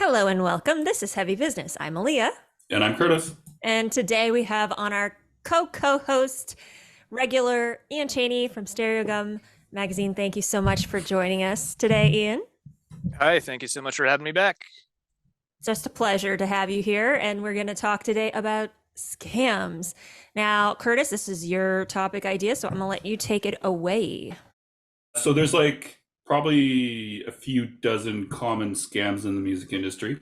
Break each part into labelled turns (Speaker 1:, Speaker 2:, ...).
Speaker 1: Hello and welcome. This is Heavy Business. I'm Aaliyah.
Speaker 2: And I'm Curtis.
Speaker 1: And today we have on our co-host, regular Ian Chainey from STEREOGUM magazine. Thank you so much for joining us today, Ian.
Speaker 3: Hi, thank you so much for having me back.
Speaker 1: It's just a pleasure to have you here. And we're going to talk today about scams. Now, Curtis, this is your topic idea, so I'm going to let you take it away.
Speaker 2: So there's like probably a few dozen common scams in the music industry.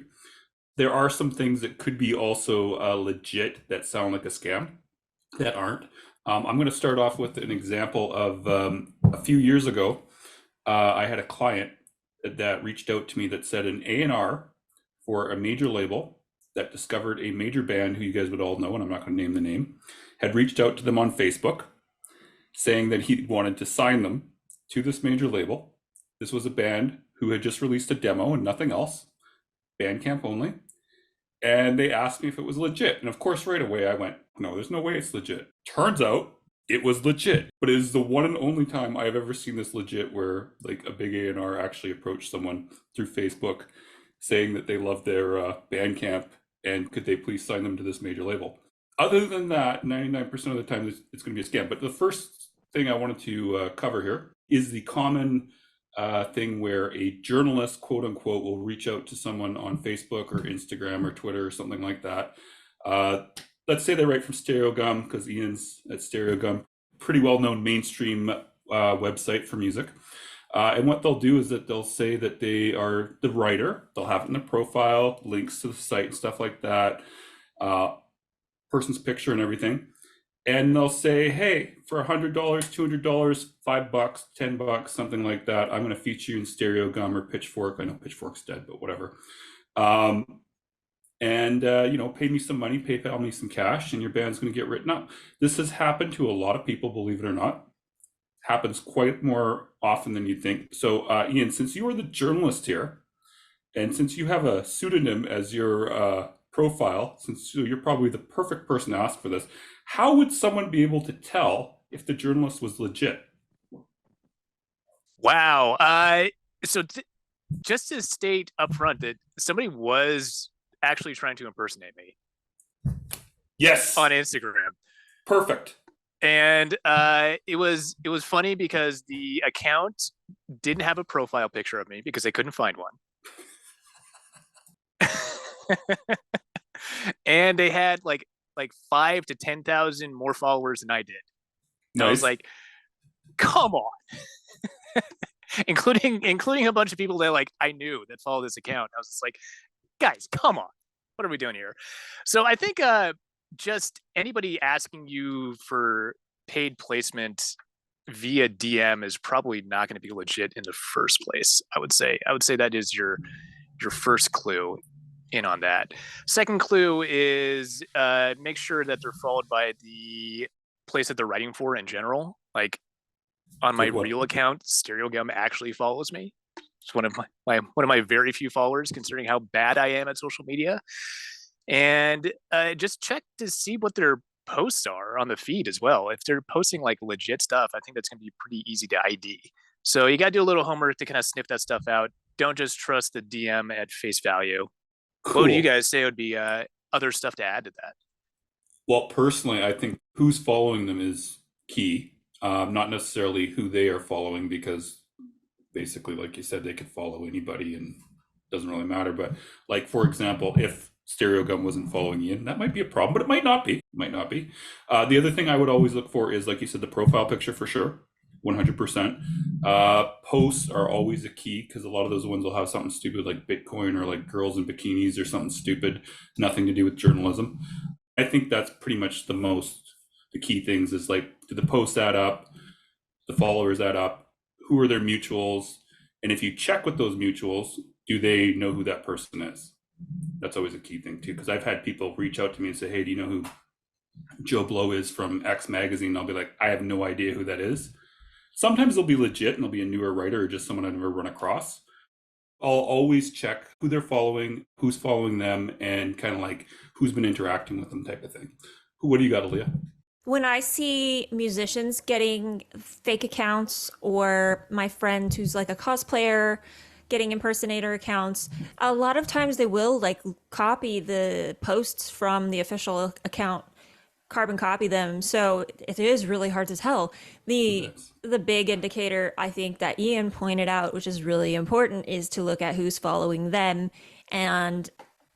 Speaker 2: There are some things that could be also legit that sound like a scam that aren't. I'm going to start off with an example of a few years ago. I had a client that reached out to me that said an A&R for a major label that discovered a major band who you guys would all know, and I'm not going to name the name, had reached out to them on Facebook saying that he wanted to sign them to this major label. This was a band who had just released a demo and nothing else, Bandcamp only. And they asked me if it was legit. And of course, right away, I went, no, there's no way it's legit. Turns out it was legit. But it is the one and only time I've ever seen this legit where like a big A&R actually approached someone through Facebook saying that they loved their Bandcamp and could they please sign them to this major label. Other than that, 99% of the time, it's going to be a scam. But the first thing I wanted to cover here is the common thing where a journalist, quote unquote, will reach out to someone on Facebook or Instagram or Twitter or something like that. Let's say they write from STEREOGUM, because Ian's at STEREOGUM, pretty well-known mainstream website for music. And what they'll do is that they'll say that they are the writer. They'll have it in the profile, links to the site and stuff like that, person's picture and everything. And they'll say, hey, for $100, $200, $5, $10, something like that, I'm going to feature you in STEREOGUM or Pitchfork. I know Pitchfork's dead, but whatever. Pay me some money, PayPal me some cash, and your band's going to get written up. This has happened to a lot of people, believe it or not. Happens quite more often than you'd think. So, Ian, since you are the journalist here, and since you have a pseudonym as your profile, since you're probably the perfect person to ask for this, how would someone be able to tell if the journalist was legit?
Speaker 3: Wow. Just to state up front that somebody was actually trying to impersonate me.
Speaker 2: Yes.
Speaker 3: On Instagram.
Speaker 2: Perfect.
Speaker 3: And it was funny because the account didn't have a profile picture of me because they couldn't find one. And they had like 5 to 10,000 more followers than I did. Nice. I was like, come on. including a bunch of people that like I knew that follow this account. I was just like, guys, come on. What are we doing here? So I think just anybody asking you for paid placement via DM is probably not going to be legit in the first place. I would say that is your first clue in on that. Second clue is make sure that they're followed by the place that they're writing for in general. Like on my real account, STEREOGUM actually follows me. It's one of my very few followers, considering how bad I am at social media. And just check to see what their posts are on the feed as well. If they're posting like legit stuff, I think that's going to be pretty easy to ID. So you got to do a little homework to kind of sniff that stuff out. Don't just trust the DM at face value. Cool. What do you guys say would be other stuff to add to that?
Speaker 2: Well, personally, I think who's following them is key. Not necessarily who they are following, because basically, like you said, they could follow anybody and it doesn't really matter. But like, for example, if STEREOGUM wasn't following Ian, that might be a problem, but it might not be. The other thing I would always look for is, like you said, the profile picture for sure. 100%. Posts are always a key, because a lot of those ones will have something stupid like Bitcoin or like girls in bikinis or something stupid, nothing to do with journalism. I think that's pretty much the key things is like, do the posts add up? The followers add up? Who are their mutuals? And if you check with those mutuals, do they know who that person is? That's always a key thing too, because I've had people reach out to me and say, hey, do you know who Joe Blow is from X magazine? And I'll be like, I have no idea who that is. Sometimes they'll be legit and they'll be a newer writer or just someone I've never run across. I'll always check who they're following, who's following them, and kind of like who's been interacting with them type of thing. What do you got, Aaliyah?
Speaker 1: When I see musicians getting fake accounts, or my friend who's like a cosplayer getting impersonator accounts, a lot of times they will like copy the posts from the official account, carbon copy them. So it is really hard to tell. The
Speaker 2: Yes.
Speaker 1: the big indicator I think that Ian pointed out, which is really important, is to look at who's following them and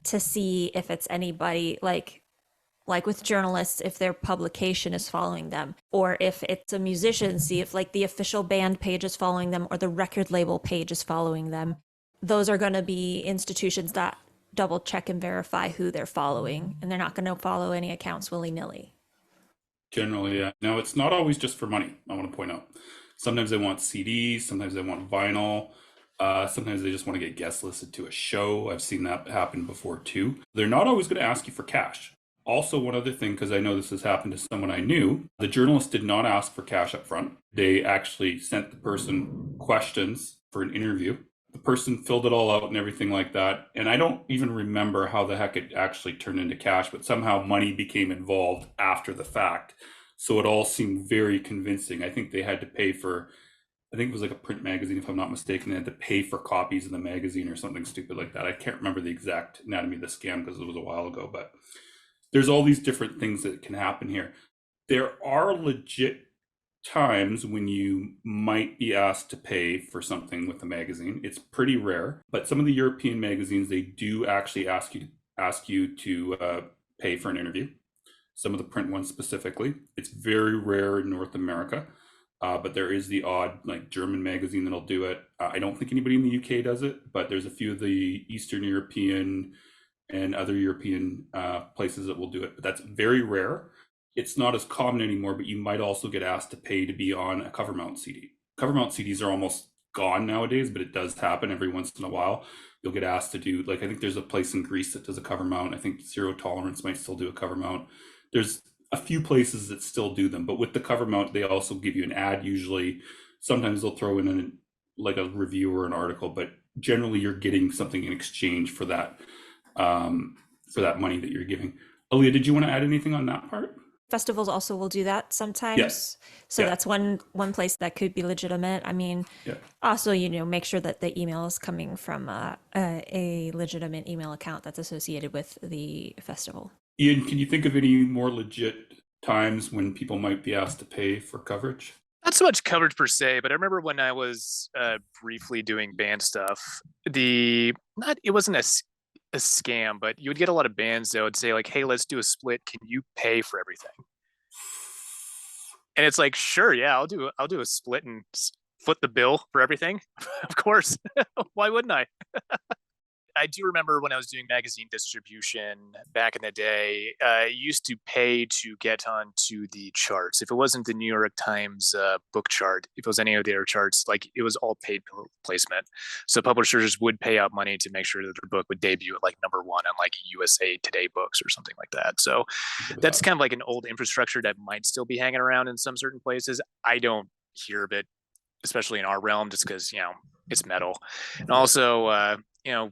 Speaker 1: to see if it's anybody like with journalists, if their publication is following them, or if it's a musician, see if like the official band page is following them or the record label page is following them. Those are going to be institutions that double check and verify who they're following, and they're not going to follow any accounts willy-nilly.
Speaker 2: Generally, yeah. Now, it's not always just for money, I want to point out. Sometimes they want CDs, sometimes they want vinyl, sometimes they just want to get guest listed to a show. I've seen that happen before too. They're not always going to ask you for cash. Also, one other thing, because I know this has happened to someone I knew, the journalist did not ask for cash up front. They actually sent the person questions for an interview. The person filled it all out and everything like that. And I don't even remember how the heck it actually turned into cash, but somehow money became involved after the fact. So it all seemed very convincing. I think they had to pay for, I think it was like a print magazine, if I'm not mistaken. They had to pay for copies of the magazine or something stupid like that. I can't remember the exact anatomy of the scam because it was a while ago, but there's all these different things that can happen here. There are legit times when you might be asked to pay for something with a magazine. It's pretty rare, but some of the European magazines, they do actually ask you to pay for an interview. Some of the print ones specifically. It's very rare in North America, but there is the odd like German magazine that'll do it. I don't think anybody in the UK does it, but there's a few of the Eastern European and other European places that will do it, but that's very rare. It's not as common anymore, but you might also get asked to pay to be on a cover mount CD. Cover mount CDs are almost gone nowadays, but it does happen every once in a while. You'll get asked to do, like, I think there's a place in Greece that does a cover mount. I think Zero Tolerance might still do a cover mount. There's a few places that still do them, but with the cover mount, they also give you an ad usually. Sometimes they'll throw in like a review or an article, but generally you're getting something in exchange for that money that you're giving. Aaliyah, did you want to add anything on that part?
Speaker 1: Festivals also will do that sometimes.
Speaker 2: Yes.
Speaker 1: So
Speaker 2: Yeah.
Speaker 1: that's one place that could be legitimate. I mean,
Speaker 2: Yeah.
Speaker 1: also, make sure that the email is coming from a legitimate email account that's associated with the festival.
Speaker 2: Ian, can you think of any more legit times when people might be asked to pay for coverage?
Speaker 3: Not so much coverage per se, but I remember when I was briefly doing band stuff, it wasn't a scam, but you would get a lot of bands that would say like, "Hey, let's do a split. Can you pay for everything?" And it's like, "Sure, yeah, I'll do a split and foot the bill for everything." Of course. Why wouldn't I? I do remember when I was doing magazine distribution back in the day, you used to pay to get onto the charts. If it wasn't the New York Times book chart, if it was any of the other charts, like it was all paid placement. So publishers would pay out money to make sure that their book would debut at like number one on like USA Today books or something like that. So that's kind of like an old infrastructure that might still be hanging around in some certain places. I don't hear of it, especially in our realm, just because, it's metal. And also,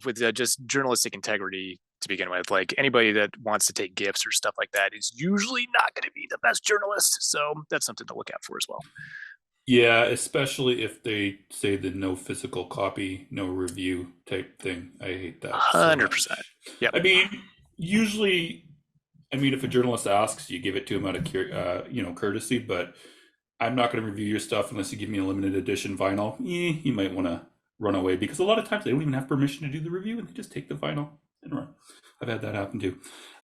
Speaker 3: with just journalistic integrity to begin with, like anybody that wants to take gifts or stuff like that is usually not going to be the best journalist. So that's something to look out for as well.
Speaker 2: Yeah, especially if they say the no physical copy, no review type thing. I hate that.
Speaker 3: 100%.
Speaker 2: Yeah. I mean, usually, if a journalist asks, you give it to him out of courtesy, but I'm not going to review your stuff unless you give me a limited edition vinyl. You might want to run away, because a lot of times they don't even have permission to do the review and they just take the vinyl and run. I've had that happen too.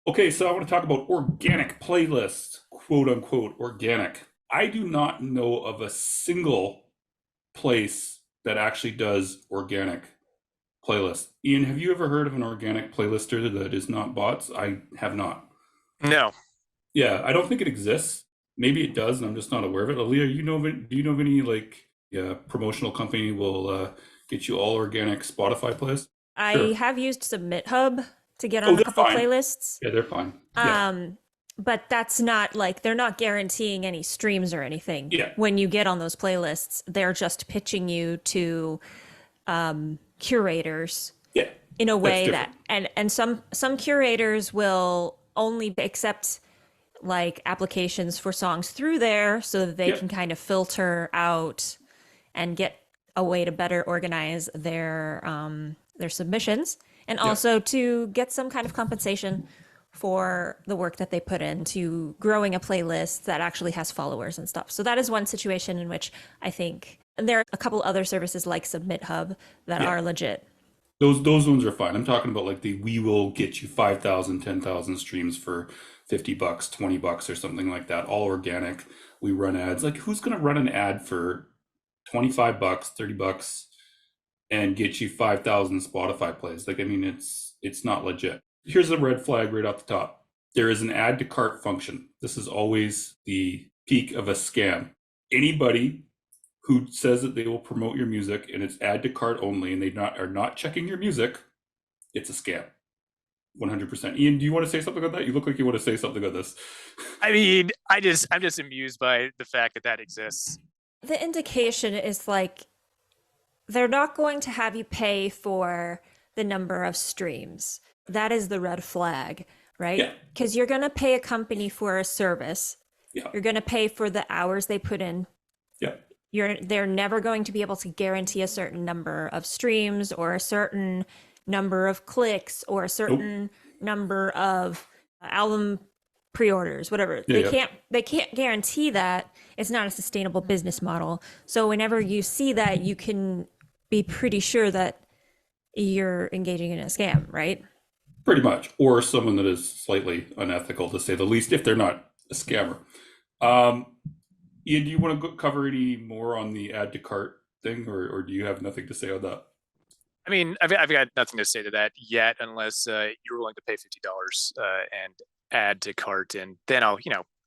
Speaker 2: Okay, so I want to talk about organic playlists, quote unquote organic. I do not know of a single place that actually does organic playlists. Ian, have you ever heard of an organic playlister that is not bots? I have not.
Speaker 3: No.
Speaker 2: Yeah, I don't think it exists. Maybe it does, and I'm just not aware of it. Aaliyah, do you know of any promotional company will get you all organic Spotify playlists?
Speaker 1: I have used SubmitHub to get on a couple playlists.
Speaker 2: Yeah, they're fine.
Speaker 1: But that's not like, they're not guaranteeing any streams or anything.
Speaker 2: Yeah.
Speaker 1: When you get on those playlists, they're just pitching you to curators.
Speaker 2: Yeah.
Speaker 1: In a way that, and some curators will only accept like applications for songs through there so that they can kind of filter out and get a way to better organize their submissions, and also to get some kind of compensation for the work that they put into growing a playlist that actually has followers and stuff. So that is one situation in which I think, and there are a couple other services like Submit Hub that
Speaker 2: Yeah.
Speaker 1: are legit.
Speaker 2: Those ones are fine. I'm talking about like we will get you 5,000, 10,000 streams for $50, $20 or something like that, all organic. We run ads. Like who's going to run an ad for $25, $30 and get you 5,000 Spotify plays? Like, I mean, it's not legit. Here's a red flag right off the top. There is an add to cart function. This is always the peak of a scam. Anybody who says that they will promote your music and it's add to cart only and are not checking your music, it's a scam. 100%. Ian, do you want to say something about that? You look like you want to say something about this.
Speaker 3: I mean, I'm just amused by the fact that that exists.
Speaker 1: The indication is like they're not going to have you pay for the number of streams. That is the red flag, right?
Speaker 2: Yeah.
Speaker 1: Because you're going to pay a company for a service.
Speaker 2: Yeah.
Speaker 1: You're going to pay for the hours they put in.
Speaker 2: Yeah.
Speaker 1: They're never going to be able to guarantee a certain number of streams or a certain number of clicks or a certain number of album pre-orders, whatever. They can't guarantee that. It's not a sustainable business model. So whenever you see that, you can be pretty sure that you're engaging in a scam, right?
Speaker 2: Pretty much. Or someone that is slightly unethical, to say the least, if they're not a scammer. Ian, do you want to cover any more on the add to cart thing, or do you have nothing to say on that?
Speaker 3: I mean, I've got nothing to say to that yet, unless you're willing to pay $50 and add to cart, and then I'll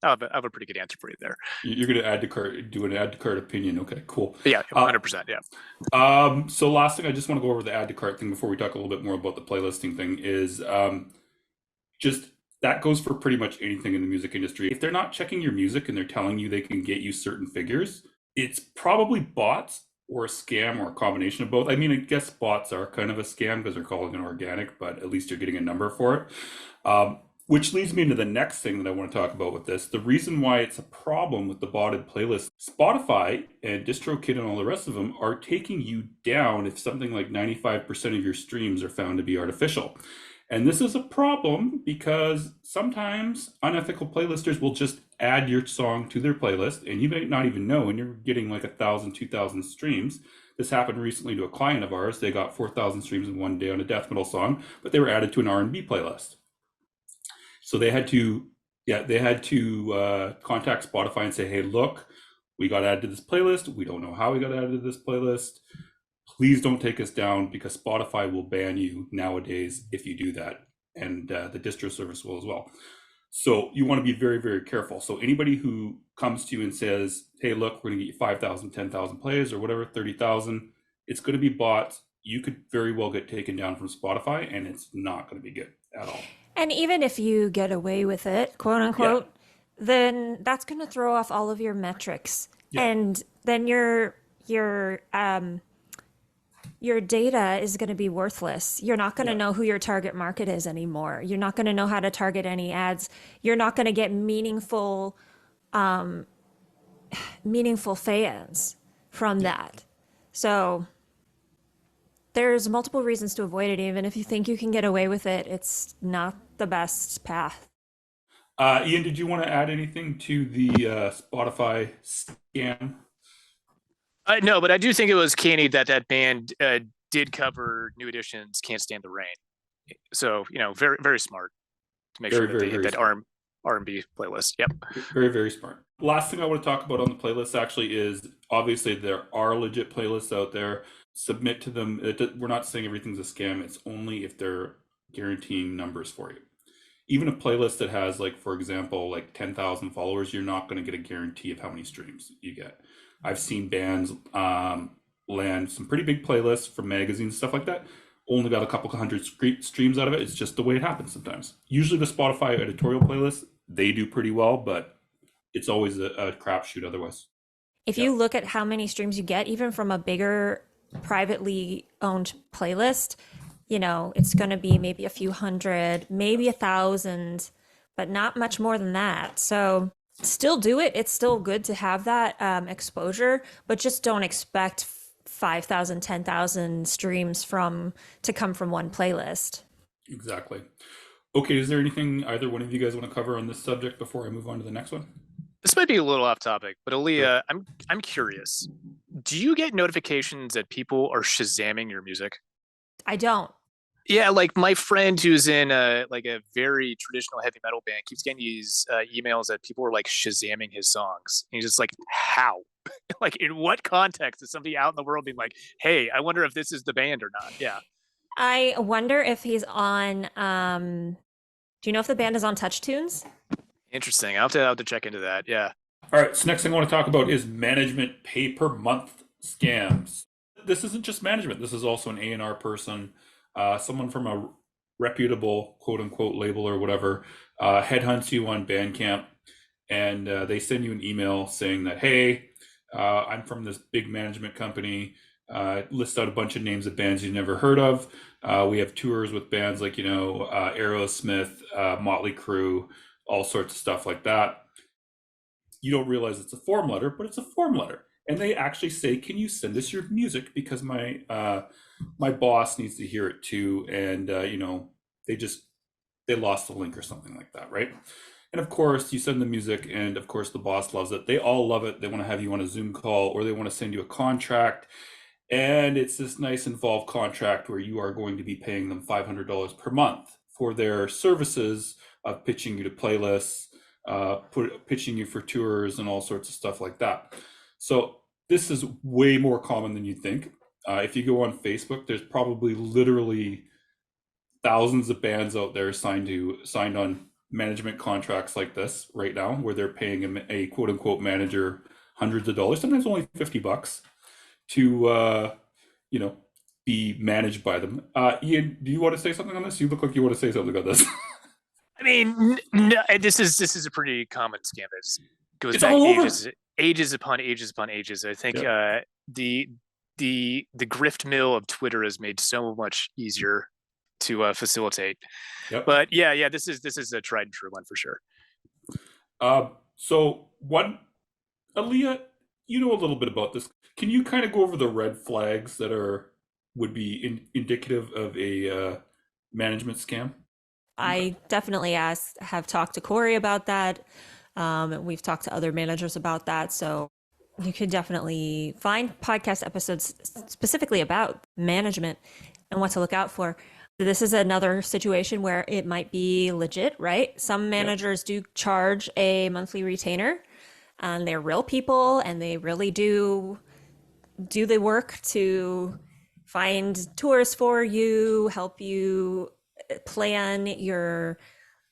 Speaker 3: have a pretty good answer for you there.
Speaker 2: You're going to add to cart, do an add to cart opinion. Okay, cool.
Speaker 3: Yeah, 100%. Yeah.
Speaker 2: So last thing, I just want to go over the add to cart thing before we talk a little bit more about the playlisting thing is just that goes for pretty much anything in the music industry. If they're not checking your music and they're telling you they can get you certain figures, it's probably bots or a scam or a combination of both. I mean, I guess bots are kind of a scam because they're calling it organic, but at least you're getting a number for it. Which leads me into the next thing that I want to talk about with this. The reason why it's a problem with the botted playlist, Spotify and DistroKid and all the rest of them are taking you down if something like 95% of your streams are found to be artificial. And this is a problem because sometimes unethical playlisters will just add your song to their playlist and you might not even know, and you're getting like 1,000, 2,000 streams. This happened recently to a client of ours. They got 4,000 streams in one day on a death metal song, but they were added to an R&B playlist. So they had to contact Spotify and say, hey, look, we got added to this playlist. We don't know how we got added to this playlist. Please don't take us down because Spotify will ban you nowadays if you do that. And the distro service will as well. So you want to be very, very careful. So anybody who comes to you and says, hey, look, we're going to get you 5,000, 10,000 plays or whatever, 30,000, it's going to be bots. You could very well get taken down from Spotify and it's not going to be good at all.
Speaker 1: And even if you get away with it, quote unquote, then that's going to throw off all of your metrics. Yeah. And then your data is going to be worthless. You're not going to know who your target market is anymore. You're not going to know how to target any ads. You're not going to get meaningful fans from that. So there's multiple reasons to avoid it. Even if you think you can get away with it, it's not the best path.
Speaker 2: Ian, did you want to add anything to the Spotify scam?
Speaker 3: No, but I do think it was Chainey that band did cover New Edition's "Can't Stand the Rain." So very, very smart to make sure that they hit that R&B playlist. Yep.
Speaker 2: Very, very smart. Last thing I want to talk about on the playlist actually is obviously there are legit playlists out there. Submit to them. We're not saying everything's a scam. It's only if they're guaranteeing numbers for you. Even a playlist that has, like, for example, like 10,000 followers, you're not going to get a guarantee of how many streams you get. I've seen bands land some pretty big playlists from magazines, stuff like that. Only got a couple hundred streams out of it. It's just the way it happens sometimes. Usually the Spotify editorial playlists, they do pretty well, but it's always a crapshoot otherwise.
Speaker 1: If you look at how many streams you get, even from a bigger privately owned playlist, it's going to be maybe a few hundred, maybe 1,000, but not much more than that. So still do it. It's still good to have that exposure, but just don't expect 5,000, 10,000 streams to come from one playlist.
Speaker 2: Exactly. Okay, is there anything either one of you guys want to cover on this subject before I move on to the next one?
Speaker 3: This might be a little off topic, but
Speaker 2: Sure.
Speaker 3: Aaliyah, I'm curious. Do you get notifications that people are Shazamming your music?
Speaker 1: I don't.
Speaker 3: Yeah, like my friend who's in a very traditional heavy metal band keeps getting these emails that people are like Shazamming his songs. And he's just like, how? Like, in what context is somebody out in the world being like, hey, I wonder if this is the band or not? Yeah.
Speaker 1: I wonder if he's on do you know if the band is on Touch Tunes?
Speaker 3: Interesting. I'll have to check into that. Yeah.
Speaker 2: All right, so next thing I want to talk about is management pay per month scams. This isn't just management. This is also an A&R person, someone from a reputable quote unquote label or whatever, headhunts you on Bandcamp, and they send you an email saying that, hey, I'm from this big management company. List out a bunch of names of bands you've never heard of. We have tours with bands like, Aerosmith, Motley Crue, all sorts of stuff like that. You don't realize it's a form letter, but it's a form letter. And they actually say, can you send us your music? Because my boss needs to hear it too. And, they lost the link or something like that, right? And of course, you send the music, and of course, the boss loves it. They all love it. They want to have you on a Zoom call, or they want to send you a contract. And it's this nice involved contract where you are going to be paying them $500 per month for their services of pitching you to playlists, pitching you for tours, and all sorts of stuff like that. So this is way more common than you think. If you go on Facebook, there's probably literally thousands of bands out there signed on management contracts like this right now, where they're paying a quote unquote manager hundreds of dollars, sometimes only $50 to be managed by them. Ian, do you want to say something on this? You look like you want to say something about this.
Speaker 3: I mean, no, this is a pretty common scam. It goes
Speaker 2: It's
Speaker 3: back
Speaker 2: all over.
Speaker 3: ages upon ages upon ages. I think
Speaker 2: Yep.
Speaker 3: the grift mill of Twitter is made so much easier to facilitate.
Speaker 2: Yep.
Speaker 3: But yeah, this is a tried and true one for sure.
Speaker 2: So Aaliyah, you know a little bit about this. Can you kind of go over the red flags that would be indicative of a management scam?
Speaker 1: I definitely have talked to Corey about that. We've talked to other managers about that. So you can definitely find podcast episodes specifically about management and what to look out for. This is another situation where it might be legit, right? Some managers do charge a monthly retainer, and they're real people, and they really do the work to find tours for you, help you plan your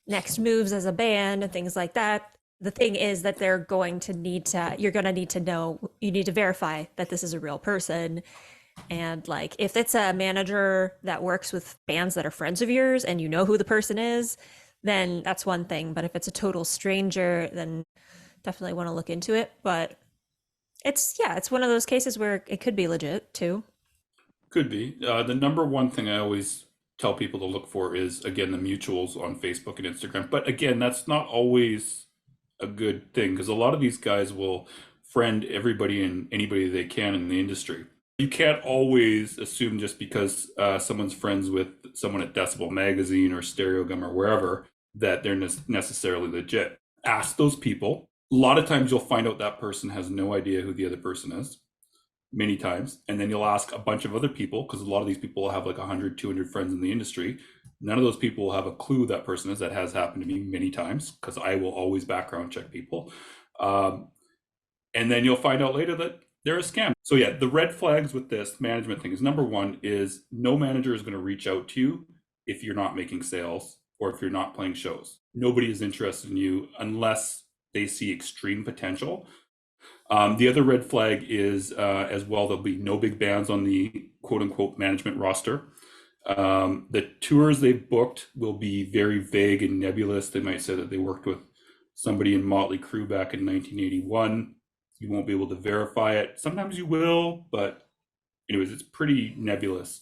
Speaker 1: next moves as a band and things like that. The thing is that you're going to need to know, you need to verify that this is a real person. And like, if it's a manager that works with bands that are friends of yours and you know who the person is, then that's one thing. But if it's a total stranger, then definitely want to look into it. But it's one of those cases where it could be legit too.
Speaker 2: Could be. The number one thing I always tell people to look for is, again, the mutuals on Facebook and Instagram. But again, that's not always a good thing, because a lot of these guys will friend everybody and anybody they can in the industry. You can't always assume just because someone's friends with someone at Decibel Magazine or Stereogum or wherever that they're necessarily legit. Ask those people. A lot of times you'll find out that person has no idea who the other person is, many times. And then you'll ask a bunch of other people, because a lot of these people will have like 100, 200 friends in the industry. None of those people will have a clue who that person is. That has happened to me many times, because I will always background check people. And then you'll find out later that they're a scam. So yeah, the red flags with this management thing is, number one is no manager is going to reach out to you if you're not making sales or if you're not playing shows. Nobody is interested in you unless they see extreme potential. The other red flag is as well, there'll be no big bands on the quote unquote management roster. The tours they've booked will be very vague and nebulous. They might say that they worked with somebody in Motley Crue back in 1981. You won't be able to verify it. Sometimes you will, but anyways, it's pretty nebulous.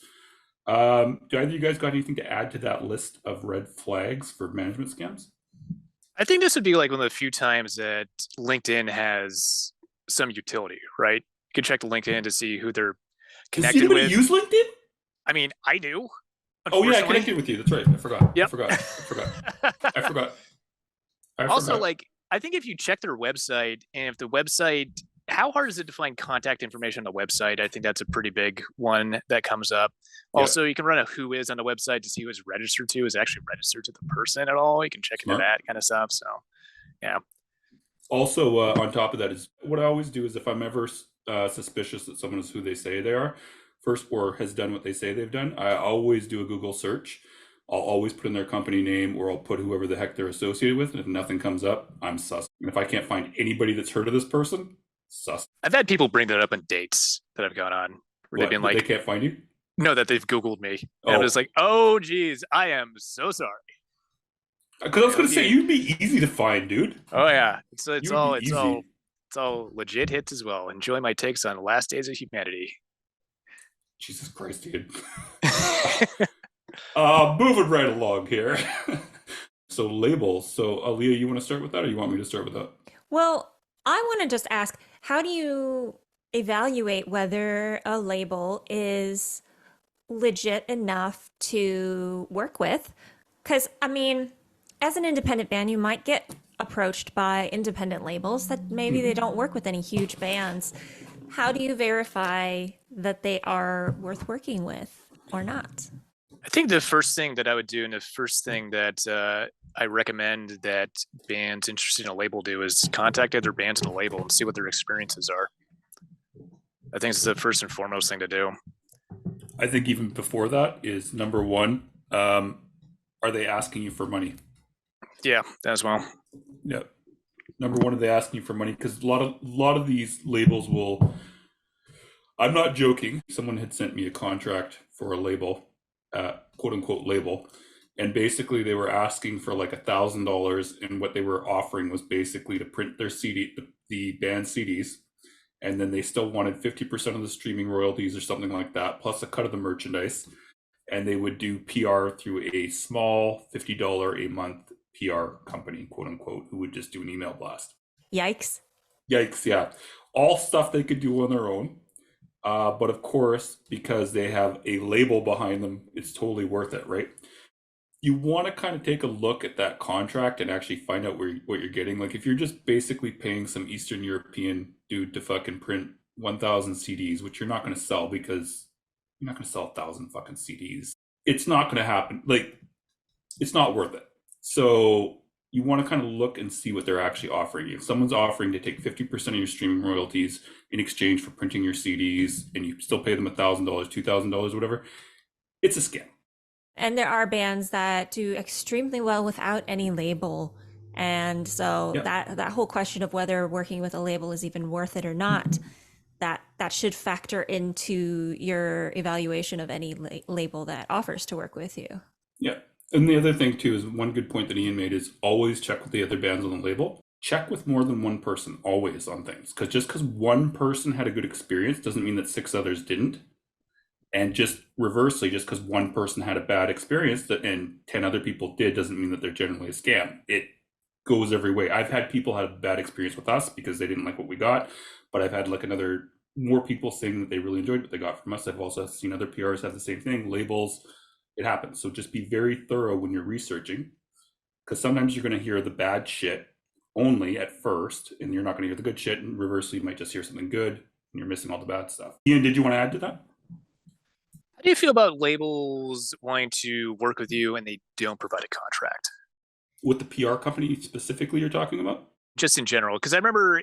Speaker 2: Do either of you guys got anything to add to that list of red flags for management scams?
Speaker 3: I think this would be like one of the few times that LinkedIn has some utility, right? You can check LinkedIn to see who their
Speaker 2: Does
Speaker 3: connected
Speaker 2: anybody
Speaker 3: with.
Speaker 2: use LinkedIn?
Speaker 3: I mean, I do.
Speaker 2: Oh yeah, I
Speaker 3: Unfortunately.
Speaker 2: connected with you. That's right. I forgot.
Speaker 3: Yep.
Speaker 2: I forgot.
Speaker 3: Also,
Speaker 2: forgot.
Speaker 3: like, I think if you check their website, and if the website, how hard is it to find contact information on the website? I think that's a pretty big one that comes up.
Speaker 2: Yeah.
Speaker 3: Also, you can run a who is on the website to see who is registered to, is actually registered to the person at all. You can check
Speaker 2: Smart.
Speaker 3: into that kind of stuff. So, yeah.
Speaker 2: Also, on top of that, is what I always do is if I'm ever suspicious that someone is who they say they are, first, or has done what they say they've done, I always do a Google search. I'll always put in their company name, or I'll put whoever the heck they're associated with. And if nothing comes up, I'm sus. And if I can't find anybody that's heard of this person, sus.
Speaker 3: I've had people bring that up on dates that I've gone on where they've been like,
Speaker 2: they can't find you?
Speaker 3: No, that they've Googled me. And I'm just like, oh, geez, I am so sorry.
Speaker 2: Because I was going to say, you'd be easy to find, dude.
Speaker 3: Oh, yeah. It's all legit hits as well. Enjoy my takes on Last Days of Humanity.
Speaker 2: Jesus Christ, dude. Moving right along here. So labels. So Aaliyah, you want to start with that, or you want me to start with that?
Speaker 1: Well, I want to just ask, how do you evaluate whether a label is legit enough to work with? Because, I mean, as an independent band, you might get approached by independent labels that maybe they don't work with any huge bands. How do you verify that they are worth working with or not?
Speaker 3: I think the first thing that I would do, and the first thing that I recommend that bands interested in a label do, is contact other bands in a label and see what their experiences are. I think it's the first and foremost thing to do.
Speaker 2: I think even before that is number one, are they asking you for money?
Speaker 3: Yeah, as well.
Speaker 2: Yeah. Number one, are they asking you for money? Because a lot of these labels will. I'm not joking. Someone had sent me a contract for a label, quote unquote label, and basically they were asking for like $1,000, and what they were offering was basically to print their CD, the band CDs, and then they still wanted 50% of the streaming royalties or something like that, plus a cut of the merchandise, and they would do PR through a small $50 a month PR company, quote unquote, who would just do an email blast.
Speaker 1: Yikes.
Speaker 2: Yikes, yeah. All stuff they could do on their own. But of course, because they have a label behind them, it's totally worth it, right? You want to kind of take a look at that contract and actually find out what you're getting. Like if you're just basically paying some Eastern European dude to fucking print 1,000 CDs, which you're not going to sell because you're not going to sell 1,000 fucking CDs. It's not going to happen. Like, it's not worth it. So you want to kind of look and see what they're actually offering you. If someone's offering to take 50% of your streaming royalties in exchange for printing your CDs, and you still pay them $1,000, $2,000, whatever, it's a scam.
Speaker 1: And there are bands that do extremely well without any label. And so that whole question of whether working with a label is even worth it or not, that should factor into your evaluation of any label that offers to work with you.
Speaker 2: Yeah. And the other thing too is one good point that Ian made is always check with the other bands on the label. Check with more than one person always on things. Because just because one person had a good experience doesn't mean that 6 others didn't. And just reversely, just because one person had a bad experience and 10 other people did doesn't mean that they're generally a scam. It goes every way. I've had people have a bad experience with us because they didn't like what we got, but I've had like more people saying that they really enjoyed what they got from us. I've also seen other PRs have the same thing, labels. It happens. So just be very thorough when you're researching, because sometimes you're going to hear the bad shit only at first, and you're not going to hear the good shit. And reversely, you might just hear something good, and you're missing all the bad stuff. Ian, did you want to add to that?
Speaker 3: How do you feel about labels wanting to work with you and they don't provide a contract?
Speaker 2: With the PR company specifically you're talking about?
Speaker 3: Just in general, because I remember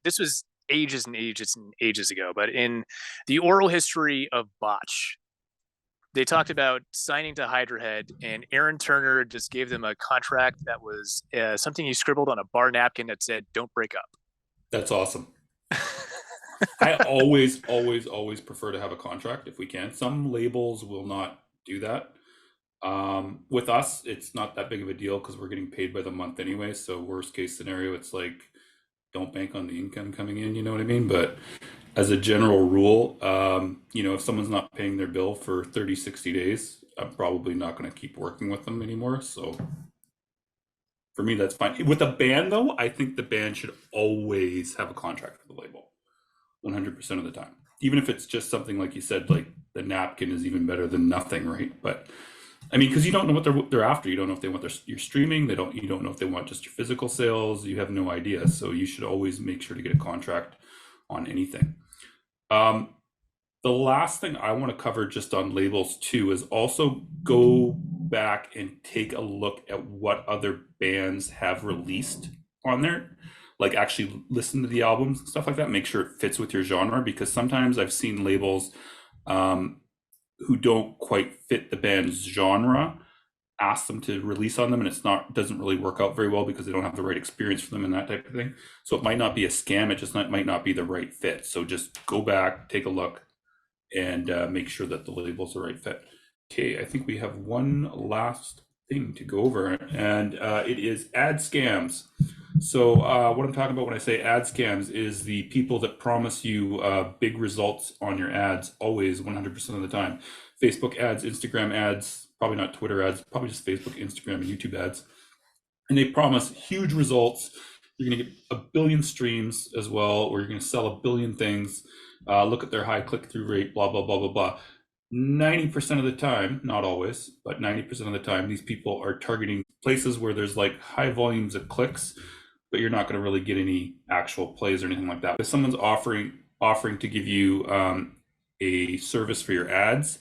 Speaker 3: this was ages and ages and ages ago, but in the oral history of Botch, they talked about signing to Hydra Head, and Aaron Turner just gave them a contract that was something he scribbled on a bar napkin that said, "Don't break up."
Speaker 2: That's awesome. I always prefer to have a contract if we can. Some labels will not do that. With us, it's not that big of a deal because we're getting paid by the month anyway. So worst case scenario, it's like, don't bank on the income coming in, you know what I mean? But as a general rule, if someone's not paying their bill for 30, 60 days, I'm probably not going to keep working with them anymore. So for me, that's fine. With a band though, I think the band should always have a contract with the label. 100% of the time. even if it's just something like you said, like the napkin is even better than nothing, right? But I mean, because you don't know what they're after. You don't know if they want your streaming. You don't know if they want just your physical sales. You have no idea. So you should always make sure to get a contract on anything. Um, the last thing I want to cover just on labels too is also go back and take a look at what other bands have released on there. Like actually listen to the albums and stuff like that. Make sure it fits with your genre, because sometimes I've seen labels who don't quite fit the band's genre ask them to release on them, and doesn't really work out very well because they don't have the right experience for them and that type of thing. So it might not be a scam, it just might not be the right fit. So just go back, take a look, and make sure that the label's the right fit. Okay, I think we have one last thing to go over, and it is ad scams. So what I'm talking about when I say ad scams is the people that promise you big results on your ads, always 100% of the time. Facebook ads, Instagram ads, probably not Twitter ads, probably just Facebook, Instagram, and YouTube ads. And they promise huge results. You're going to get a billion streams as well, or you're going to sell a billion things. Look at their high click-through rate, blah, blah, blah, blah, blah. 90% of the time, not always, but 90% of the time, these people are targeting places where there's like high volumes of clicks, but you're not going to really get any actual plays or anything like that. If someone's offering to give you a service for your ads,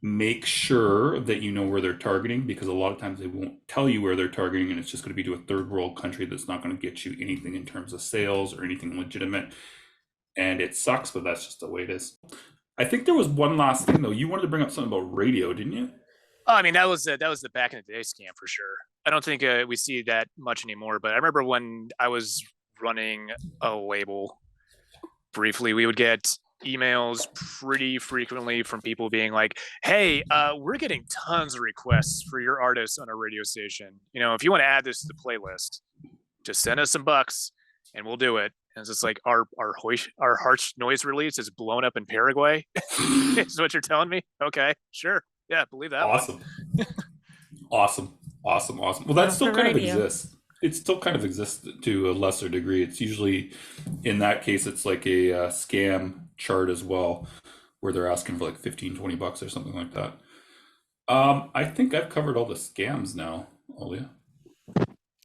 Speaker 2: make sure that you know where they're targeting, because a lot of times they won't tell you where they're targeting, and it's just going to be to a third world country that's not going to get you anything in terms of sales or anything legitimate. And it sucks, but that's just the way it is. I think there was one last thing though. You wanted to bring up something about radio, didn't you?
Speaker 3: Oh, I mean, that was the back in the day scam for sure. I don't think we see that much anymore, but I remember when I was running a label briefly, we would get emails pretty frequently from people being like, hey, we're getting tons of requests for your artists on our radio station. You know, if you want to add this to the playlist, just send us some bucks and we'll do it. And it's just like our harsh noise release is blown up in Paraguay. Is what you're telling me? Okay, sure. Yeah, believe that.
Speaker 2: Awesome. Awesome. Well, that still kind of exists. It still kind of exists to a lesser degree. It's usually, in that case, it's like a scam chart as well, where they're asking for like 15-20 bucks or something like that. I think I've covered all the scams now, Olia.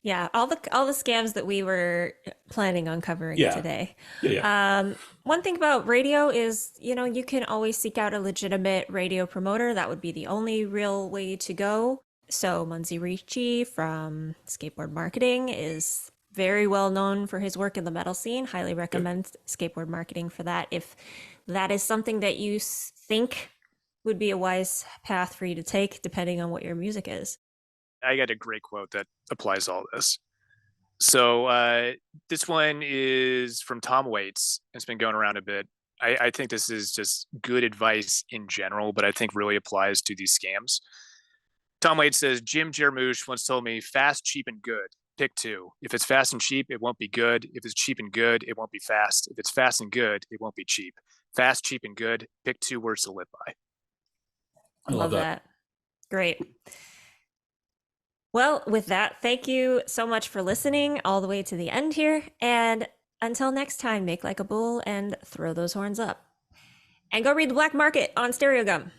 Speaker 1: Yeah, all the scams that we were planning on covering today.
Speaker 2: Yeah.
Speaker 1: One thing about radio is, you can always seek out a legitimate radio promoter. That would be the only real way to go. So Munzi Ricci from Skateboard Marketing is very well known for his work in the metal scene. Highly recommend Skateboard Marketing for that. If that is something that you think would be a wise path for you to take, depending on what your music is.
Speaker 3: I got a great quote that applies to all this. So this one is from Tom Waits. It's been going around a bit. I think this is just good advice in general, but I think really applies to these scams. Tom Waits says, Jim Jarmusch once told me, fast, cheap, and good. Pick two. If it's fast and cheap, it won't be good. If it's cheap and good, it won't be fast. If it's fast and good, it won't be cheap. Fast, cheap, and good. Pick two words to live by.
Speaker 1: I love that. Great. Well, with that, thank you so much for listening all the way to the end here. And until next time, make like a bull and throw those horns up. And go read The Black Market on STEREOGUM.